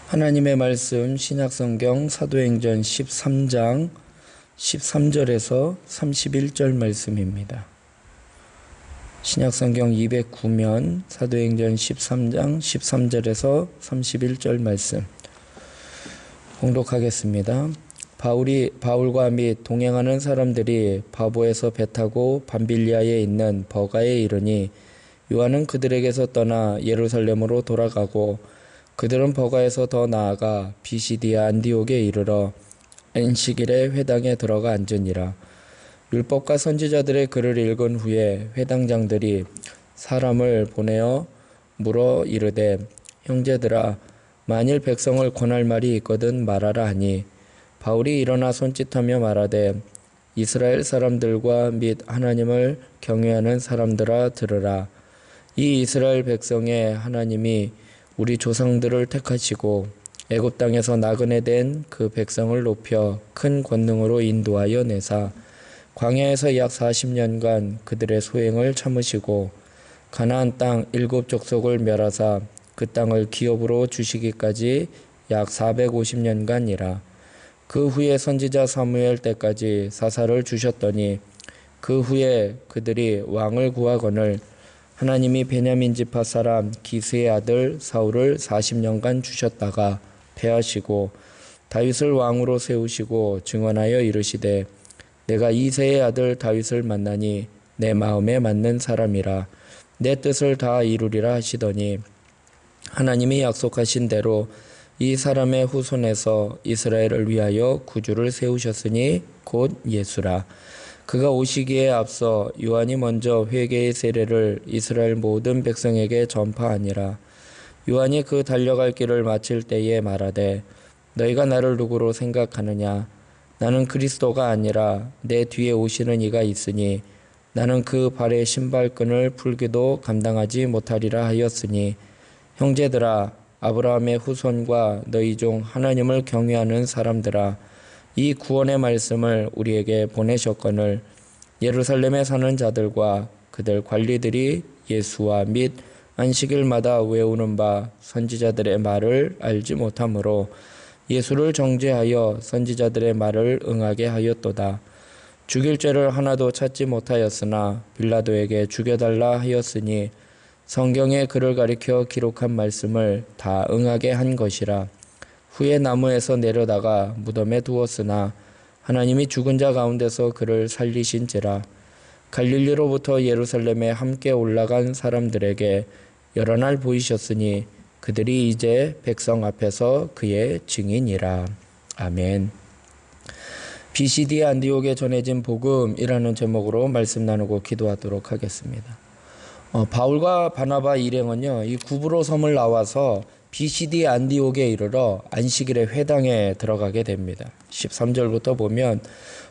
하나님의 말씀 신약성경 사도행전 13장 13절에서 31절 말씀입니다. 신약성경 209면 사도행전 13장 13절에서 31절 말씀 봉독하겠습니다. 바울과 및 동행하는 사람들이 바보에서 배 타고 밤빌리아에 있는 버가에 이르니 요한은 그들에게서 떠나 예루살렘으로 돌아가고 그들은 버가에서 더 나아가 비시디아 안디옥에 이르러 안식일에 회당에 들어가 앉으니라. 율법과 선지자들의 글을 읽은 후에 회당장들이 사람을 보내어 물어 이르되 형제들아 만일 백성을 권할 말이 있거든 말하라 하니 바울이 일어나 손짓하며 말하되 이스라엘 사람들과 및 하나님을 경외하는 사람들아 들으라. 이 이스라엘 백성의 하나님이 우리 조상들을 택하시고 애굽 땅에서 나그네 된 그 백성을 높여 큰 권능으로 인도하여 내사 광야에서 약 40년간 그들의 소행을 참으시고 가나안 땅 7족속을 멸하사 그 땅을 기업으로 주시기까지 약 450년간이라. 그 후에 선지자 사무엘 때까지 사사를 주셨더니 그 후에 그들이 왕을 구하거늘 하나님이 베냐민 지파 사람 기스의 아들 사울을 40년간 주셨다가 패하시고 다윗을 왕으로 세우시고 증언하여 이르시되 내가 이새의 아들 다윗을 만나니 내 마음에 맞는 사람이라 내 뜻을 다 이루리라 하시더니 하나님이 약속하신 대로 이 사람의 후손에서 이스라엘을 위하여 구주를 세우셨으니 곧 예수라. 그가 오시기에 앞서 요한이 먼저 회개의 세례를 이스라엘 모든 백성에게 전파하니라. 요한이 그 달려갈 길을 마칠 때에 말하되 너희가 나를 누구로 생각하느냐? 나는 그리스도가 아니라 내 뒤에 오시는 이가 있으니 나는 그 발의 신발끈을 풀기도 감당하지 못하리라 하였으니 형제들아 아브라함의 후손과 너희 중 하나님을 경외하는 사람들아 이 구원의 말씀을 우리에게 보내셨거늘 예루살렘에 사는 자들과 그들 관리들이 예수와 및 안식일마다 외우는 바 선지자들의 말을 알지 못하므로 예수를 정죄하여 선지자들의 말을 응하게 하였도다. 죽일 죄를 하나도 찾지 못하였으나 빌라도에게 죽여달라 하였으니 성경에 그를 가리켜 기록한 말씀을 다 응하게 한 것이라. 후에 나무에서 내려다가 무덤에 두었으나 하나님이 죽은 자 가운데서 그를 살리신지라. 갈릴리로부터 예루살렘에 함께 올라간 사람들에게 여러 날 보이셨으니 그들이 이제 백성 앞에서 그의 증인이라. 아멘. 비시디아 안디옥에 전해진 복음이라는 제목으로 말씀 나누고 기도하도록 하겠습니다. 바울과 바나바 일행은요, 이 구브로 섬을 나와서 비시디아 안디옥에 이르러 안식일의 회당에 들어가게 됩니다. 13절부터 보면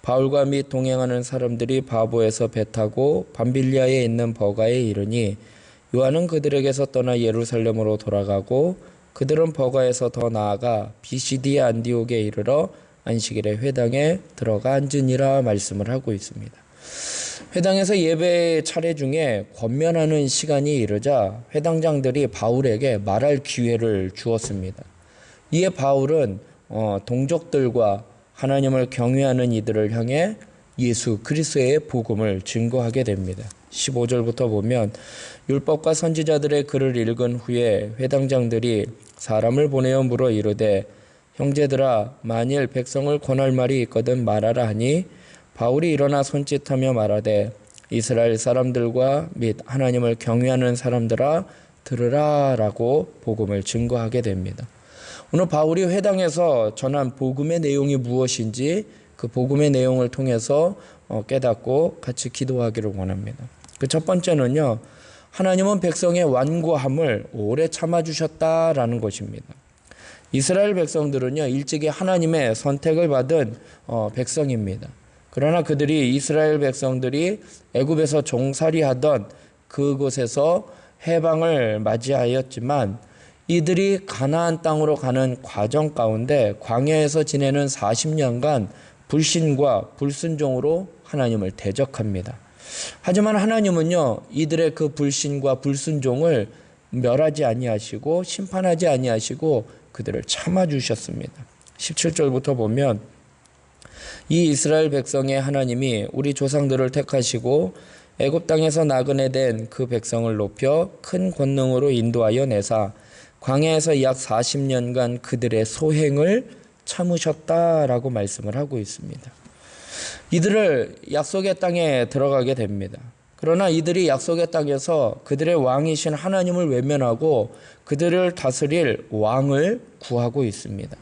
바울과 및 동행하는 사람들이 바보에서 배 타고 밤빌리아에 있는 버가에 이르니 요한은 그들에게서 떠나 예루살렘으로 돌아가고 그들은 버가에서 더 나아가 비시디아 안디옥에 이르러 안식일의 회당에 들어가 앉으니라 말씀을 하고 있습니다. 회당에서 예배 차례 중에 권면하는 시간이 이르자 회당장들이 바울에게 말할 기회를 주었습니다. 이에 바울은 동족들과 하나님을 경외하는 이들을 향해 예수 그리스도의 복음을 증거하게 됩니다. 15절부터 보면 율법과 선지자들의 글을 읽은 후에 회당장들이 사람을 보내어 물어 이르되 형제들아 만일 백성을 권할 말이 있거든 말하라 하니 바울이 일어나 손짓하며 말하되 이스라엘 사람들과 및 하나님을 경외하는 사람들아 들으라 라고 복음을 증거하게 됩니다. 오늘 바울이 회당에서 전한 복음의 내용이 무엇인지 그 복음의 내용을 통해서 깨닫고 같이 기도하기를 원합니다. 그 첫 번째는요, 하나님은 백성의 완고함을 오래 참아주셨다라는 것입니다. 이스라엘 백성들은요, 일찍이 하나님의 선택을 받은 백성입니다. 그러나 그들이 이스라엘 백성들이 애굽에서 종살이하던 그곳에서 해방을 맞이하였지만 이들이 가나안 땅으로 가는 과정 가운데 광야에서 지내는 40년간 불신과 불순종으로 하나님을 대적합니다. 하지만 하나님은요, 이들의 그 불신과 불순종을 멸하지 아니하시고 심판하지 아니하시고 그들을 참아주셨습니다. 17절부터 보면 이 이스라엘 백성의 하나님이 우리 조상들을 택하시고 애굽 땅에서 나그네 된 그 백성을 높여 큰 권능으로 인도하여 내사 광야에서 약 40년간 그들의 소행을 참으셨다라고 말씀을 하고 있습니다. 이들을 약속의 땅에 들어가게 됩니다. 그러나 이들이 약속의 땅에서 그들의 왕이신 하나님을 외면하고 그들을 다스릴 왕을 구하고 있습니다.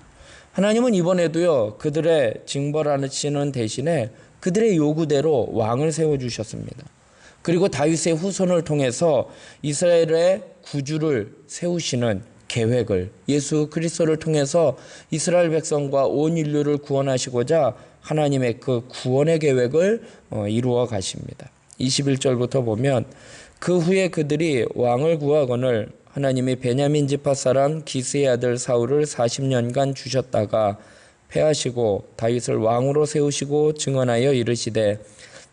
하나님은 이번에도요, 그들의 징벌하시는 대신에 그들의 요구대로 왕을 세워주셨습니다. 그리고 다윗의 후손을 통해서 이스라엘의 구주를 세우시는 계획을 예수 그리스도를 통해서 이스라엘 백성과 온 인류를 구원하시고자 하나님의 그 구원의 계획을 이루어 가십니다. 21절부터 보면 그 후에 그들이 왕을 구하거늘 하나님이 베냐민 지파 사람 기스의 아들 사울을 40년간 주셨다가 패하시고 다윗을 왕으로 세우시고 증언하여 이르시되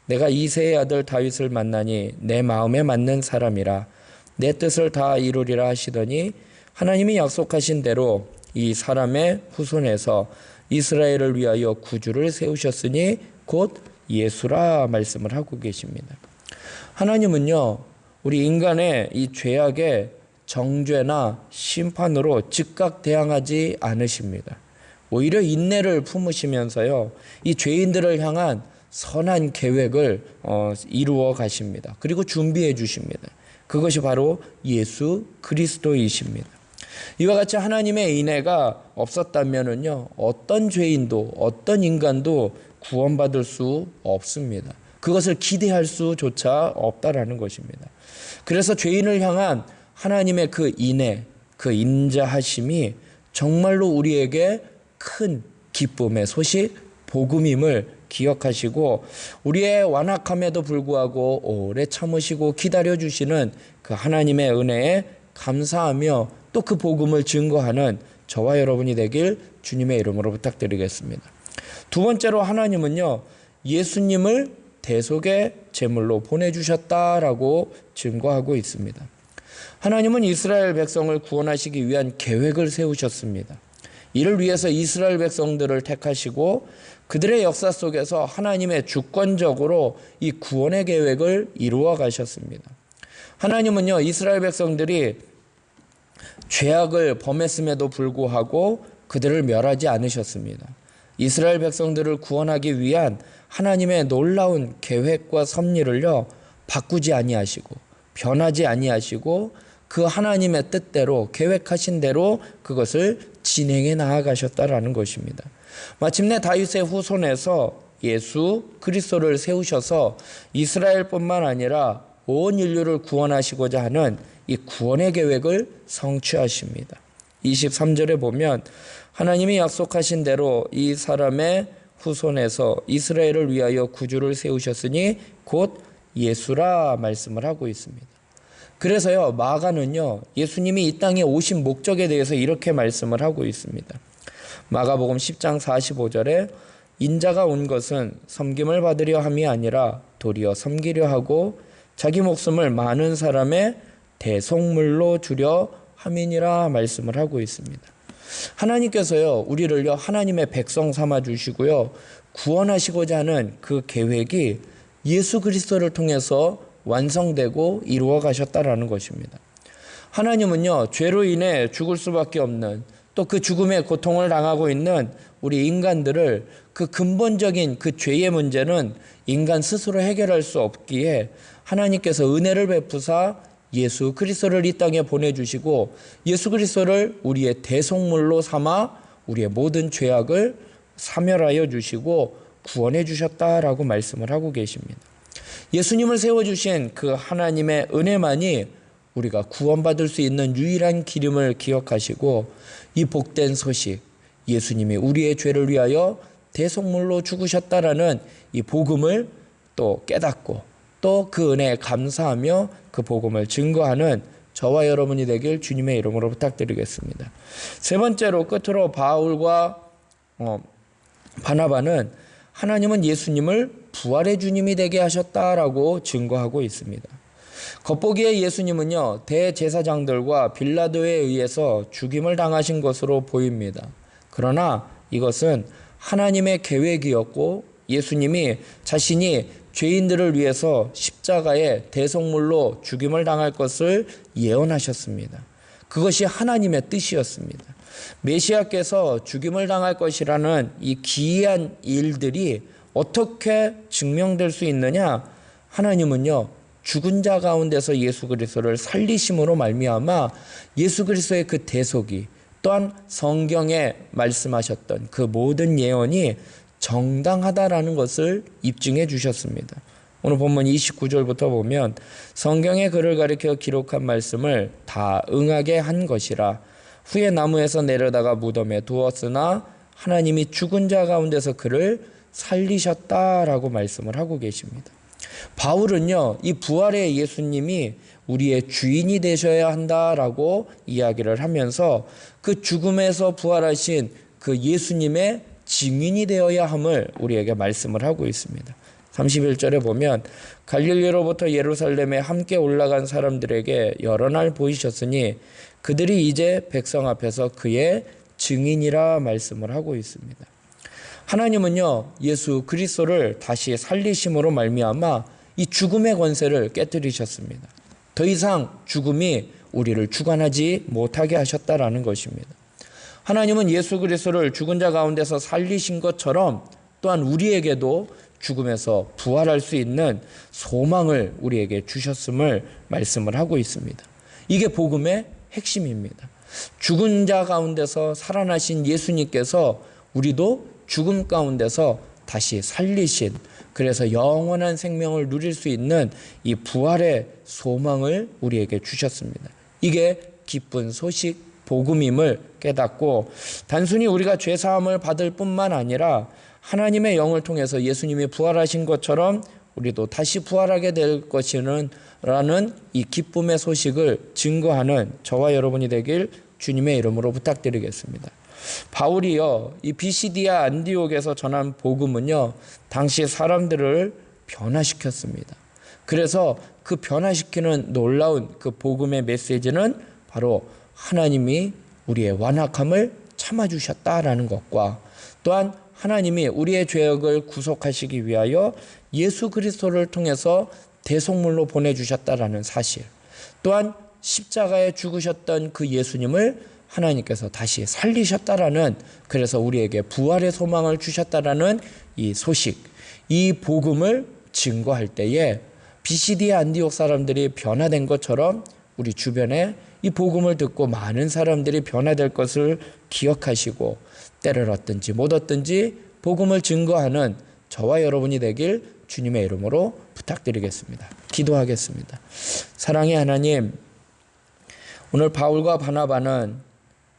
내가 이새의 아들 다윗을 만나니 내 마음에 맞는 사람이라 내 뜻을 다 이루리라 하시더니 하나님이 약속하신 대로 이 사람의 후손에서 이스라엘을 위하여 구주를 세우셨으니 곧 예수라 말씀을 하고 계십니다. 하나님은요, 우리 인간의 이 죄악에 정죄나 심판으로 즉각 대항하지 않으십니다. 오히려 인내를 품으시면서요, 이 죄인들을 향한 선한 계획을 이루어 가십니다. 그리고 준비해 주십니다. 그것이 바로 예수 그리스도이십니다. 이와 같이 하나님의 인애가 없었다면은요, 어떤 죄인도 어떤 인간도 구원받을 수 없습니다. 그것을 기대할 수조차 없다라는 것입니다. 그래서 죄인을 향한 하나님의 그 인애, 그 인자하심이 정말로 우리에게 큰 기쁨의 소식, 복음임을 기억하시고 우리의 완악함에도 불구하고 오래 참으시고 기다려주시는 그 하나님의 은혜에 감사하며 또 그 복음을 증거하는 저와 여러분이 되길 주님의 이름으로 부탁드리겠습니다. 두 번째로 하나님은요, 예수님을 대속의 제물로 보내주셨다라고 증거하고 있습니다. 하나님은 이스라엘 백성을 구원하시기 위한 계획을 세우셨습니다. 이를 위해서 이스라엘 백성들을 택하시고 그들의 역사 속에서 하나님의 주권적으로 이 구원의 계획을 이루어 가셨습니다. 하나님은요, 이스라엘 백성들이 죄악을 범했음에도 불구하고 그들을 멸하지 않으셨습니다. 이스라엘 백성들을 구원하기 위한 하나님의 놀라운 계획과 섭리를요, 바꾸지 아니하시고 변하지 아니하시고 그 하나님의 뜻대로 계획하신 대로 그것을 진행해 나아가셨다라는 것입니다. 마침내 다윗의 후손에서 예수 그리스도를 세우셔서 이스라엘뿐만 아니라 온 인류를 구원하시고자 하는 이 구원의 계획을 성취하십니다. 23절에 보면 하나님이 약속하신 대로 이 사람의 후손에서 이스라엘을 위하여 구주를 세우셨으니 곧 예수라 말씀을 하고 있습니다. 그래서요, 마가는요, 예수님이 이 땅에 오신 목적에 대해서 이렇게 말씀을 하고 있습니다. 마가복음 10장 45절에 인자가 온 것은 섬김을 받으려 함이 아니라 도리어 섬기려 하고 자기 목숨을 많은 사람의 대속물로 주려 함이니라 말씀을 하고 있습니다. 하나님께서요, 우리를요, 하나님의 백성 삼아 주시고요, 구원하시고자 하는 그 계획이 예수 그리스도를 통해서 완성되고 이루어 가셨다라는 것입니다. 하나님은요, 죄로 인해 죽을 수밖에 없는 또 그 죽음의 고통을 당하고 있는 우리 인간들을 그 근본적인 그 죄의 문제는 인간 스스로 해결할 수 없기에 하나님께서 은혜를 베푸사 예수 그리스도를 이 땅에 보내주시고 예수 그리스도를 우리의 대속물로 삼아 우리의 모든 죄악을 사멸하여 주시고 구원해 주셨다라고 말씀을 하고 계십니다. 예수님을 세워주신 그 하나님의 은혜만이 우리가 구원받을 수 있는 유일한 길임을 기억하시고 이 복된 소식, 예수님이 우리의 죄를 위하여 대속물로 죽으셨다라는 이 복음을 또 깨닫고 또 그 은혜에 감사하며 그 복음을 증거하는 저와 여러분이 되길 주님의 이름으로 부탁드리겠습니다. 세 번째로 끝으로 바울과 바나바는 하나님은 예수님을 부활의 주님이 되게 하셨다라고 증거하고 있습니다. 겉보기에 예수님은요, 대제사장들과 빌라도에 의해서 죽임을 당하신 것으로 보입니다. 그러나 이것은 하나님의 계획이었고 예수님이 자신이 죄인들을 위해서 십자가에 대속물로 죽임을 당할 것을 예언하셨습니다. 그것이 하나님의 뜻이었습니다. 메시아께서 죽임을 당할 것이라는 이 기이한 일들이 어떻게 증명될 수 있느냐? 하나님은요, 죽은 자 가운데서 예수 그리스도를 살리심으로 말미암아 예수 그리스도의 그 대속이, 또한 성경에 말씀하셨던 그 모든 예언이 정당하다라는 것을 입증해 주셨습니다. 오늘 본문 29절부터 보면 성경의 그를 가리켜 기록한 말씀을 다 응하게 한 것이라. 후에 나무에서 내려다가 무덤에 두었으나 하나님이 죽은 자 가운데서 그를 살리셨다라고 말씀을 하고 계십니다. 바울은요, 이 부활의 예수님이 우리의 주인이 되셔야 한다라고 이야기를 하면서 그 죽음에서 부활하신 그 예수님의 증인이 되어야 함을 우리에게 말씀을 하고 있습니다. 31절에 보면 갈릴리로부터 예루살렘에 함께 올라간 사람들에게 여러 날 보이셨으니 그들이 이제 백성 앞에서 그의 증인이라 말씀을 하고 있습니다. 하나님은요, 예수 그리스도를 다시 살리심으로 말미암아 이 죽음의 권세를 깨뜨리셨습니다. 더 이상 죽음이 우리를 주관하지 못하게 하셨다라는 것입니다. 하나님은 예수 그리스도를 죽은 자 가운데서 살리신 것처럼 또한 우리에게도 죽음에서 부활할 수 있는 소망을 우리에게 주셨음을 말씀을 하고 있습니다. 이게 복음의 핵심입니다. 죽은 자 가운데서 살아나신 예수님께서 우리도 죽음 가운데서 다시 살리신, 그래서 영원한 생명을 누릴 수 있는 이 부활의 소망을 우리에게 주셨습니다. 이게 기쁜 소식 복음임을 깨닫고 단순히 우리가 죄사함을 받을 뿐만 아니라 하나님의 영을 통해서 예수님이 부활하신 것처럼 우리도 다시 부활하게 될 것이라는 이 기쁨의 소식을 증거하는 저와 여러분이 되길 주님의 이름으로 부탁드리겠습니다. 바울이요, 이 비시디아 안디옥에서 전한 복음은요, 당시 사람들을 변화시켰습니다. 그래서 그 변화시키는 놀라운 그 복음의 메시지는 바로 하나님이 우리의 완악함을 참아주셨다라는 것과 또한 하나님이 우리의 죄악을 구속하시기 위하여 예수 그리스도를 통해서 대속물로 보내주셨다라는 사실, 또한 십자가에 죽으셨던 그 예수님을 하나님께서 다시 살리셨다라는, 그래서 우리에게 부활의 소망을 주셨다라는 이 소식, 이 복음을 증거할 때에 비시디아 안디옥 사람들이 변화된 것처럼 우리 주변에 이 복음을 듣고 많은 사람들이 변화될 것을 기억하시고 때를 얻든지 못 얻든지 복음을 증거하는 저와 여러분이 되길 주님의 이름으로 부탁드리겠습니다. 기도하겠습니다. 사랑의 하나님, 오늘 바울과 바나바는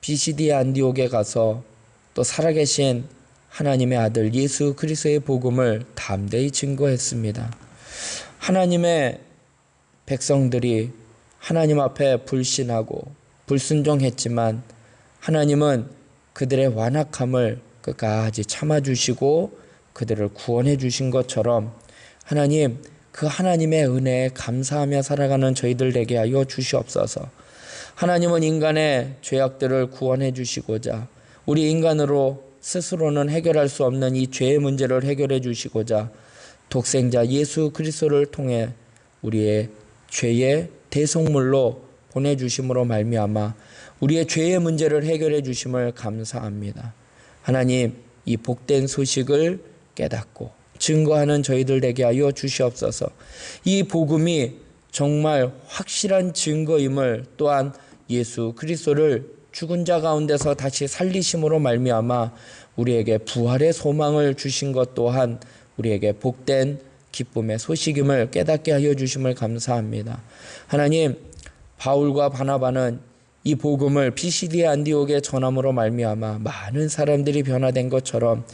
비시디아 안디옥에 가서 또 살아계신 하나님의 아들 예수 그리스도의 복음을 담대히 증거했습니다. 하나님의 백성들이 하나님 앞에 불신하고 불순종했지만 하나님은 그들의 완악함을 끝까지 참아주시고 그들을 구원해 주신 것처럼 하나님, 그 하나님의 은혜에 감사하며 살아가는 저희들 되게 하여 주시옵소서. 하나님은 인간의 죄악들을 구원해 주시고자 우리 인간으로 스스로는 해결할 수 없는 이 죄의 문제를 해결해 주시고자 독생자 예수 그리스도를 통해 우리의 죄의 대속물로 보내주심으로 말미암아 우리의 죄의 문제를 해결해 주심을 감사합니다. 하나님, 이 복된 소식을 깨닫고 증거하는 저희들 되게 하여 주시옵소서. 이 복음이 정말 확실한 증거임을, 또한 예수 그리스도를 죽은 자 가운데서 다시 살리심으로 말미암아 우리에게 부활의 소망을 주신 것 또한 우리에게 복된 기쁨의 소식임을 깨닫게 하여 주심을 감사합니다. 하나님, 바울과 바나바는 이 복음을 비시디아 안디옥에 전함으로 말미암아 많은 사람들이 변화된 것처럼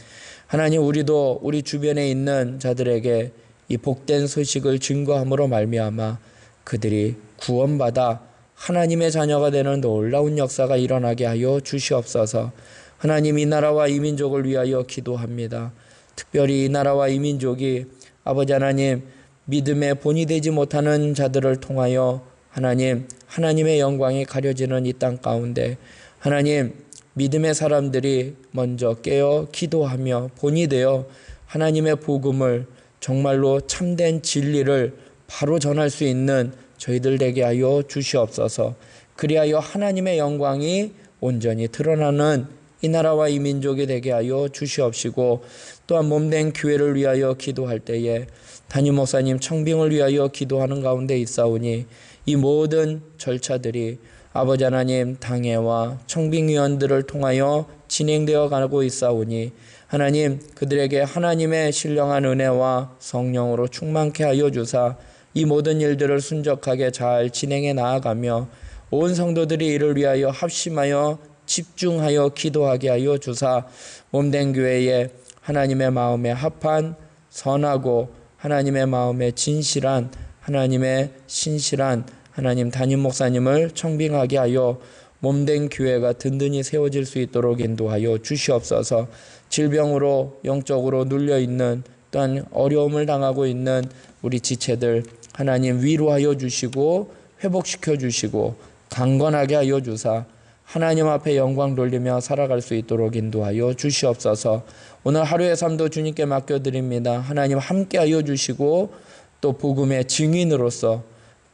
하나님, 우리도 우리 주변에 있는 자들에게 이 복된 소식을 증거함으로 말미암아 그들이 구원받아 하나님의 자녀가 되는 놀라운 역사가 일어나게 하여 주시옵소서. 하나님, 이 나라와 이 민족을 위하여 기도합니다. 특별히 이 나라와 이 민족이 아버지 하나님, 믿음의 본이 되지 못하는 자들을 통하여 하나님의 영광이 가려지는 이 땅 가운데 하나님, 믿음의 사람들이 먼저 깨어 기도하며 본이 되어 하나님의 복음을 정말로 참된 진리를 바로 전할 수 있는 저희들 되게 하여 주시옵소서. 그리하여 하나님의 영광이 온전히 드러나는 이 나라와 이 민족이 되게 하여 주시옵시고, 또한 몸된 교회를 위하여 기도할 때에 담임 목사님 청빙을 위하여 기도하는 가운데 있사오니 이 모든 절차들이 아버지 하나님 당회와 청빙위원들을 통하여 진행되어 가고 있사오니 하나님, 그들에게 하나님의 신령한 은혜와 성령으로 충만케 하여 주사 이 모든 일들을 순적하게 잘 진행해 나아가며 온 성도들이 이를 위하여 합심하여 집중하여 기도하게 하여 주사 몸된 교회에 하나님의 마음에 합한 선하고 하나님의 마음에 진실한 하나님의 신실한 하나님 담임 목사님을 청빙하게 하여 몸된 교회가 든든히 세워질 수 있도록 인도하여 주시옵소서. 질병으로 영적으로 눌려있는 또한 어려움을 당하고 있는 우리 지체들 하나님 위로하여 주시고 회복시켜 주시고 강건하게 하여 주사 하나님 앞에 영광 돌리며 살아갈 수 있도록 인도하여 주시옵소서. 오늘 하루의 삶도 주님께 맡겨드립니다. 하나님 함께 하여 주시고 또 복음의 증인으로서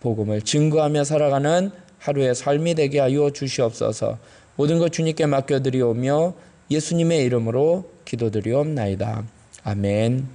복음을 증거하며 살아가는 하루의 삶이 되게 하여 주시옵소서. 모든 것 주님께 맡겨드리오며 예수님의 이름으로 기도드리옵나이다. 아멘.